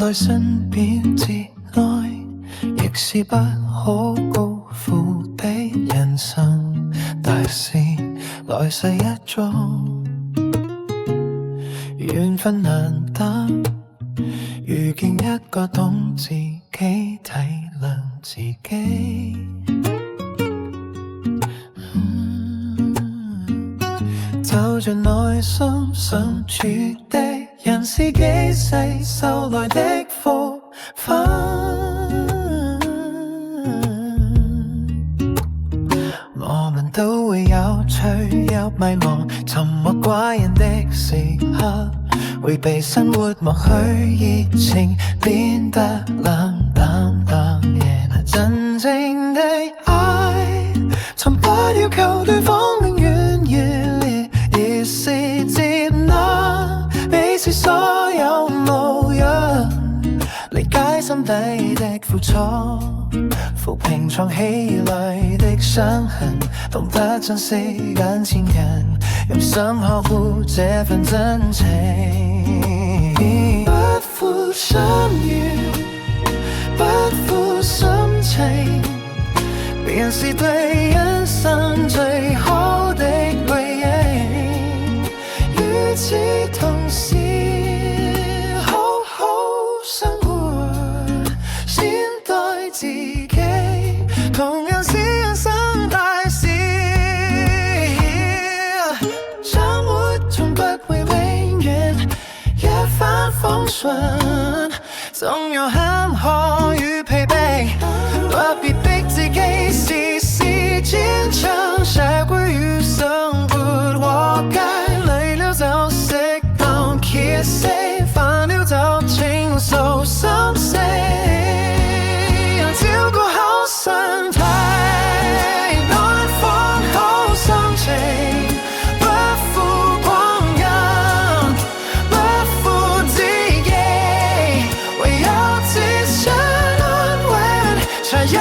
在身邊節內，亦是不可高負的人生大事，來世一樁。緣分難得，遇見一個懂自己、體諒自己。走進內心深處的人，是幾世受來的福分。我們都會有脆有迷茫，沉默寡人的時刻，會被生活磨去熱情，變得冷淡淡。真正的愛，從不要求對方永遠熱烈，而是接納彼此所有模樣，理解心底的苦楚，撫平藏起來的傷痕，懂得珍惜眼前人，用心呵護這份真情。不負心願，不負心情，便是對人生最好的回應。與此同時，好好生活，善待自己，同樣是人生大事。生活總不會永遠一帆風順，總有坎坷與疲憊，不必逼自己事事堅強，社會與生活和解，累了就適當歇息，煩了就傾訴心聲，照顧好身體，安放好心情，不負光陰，不負自己，唯有自身安穩，才有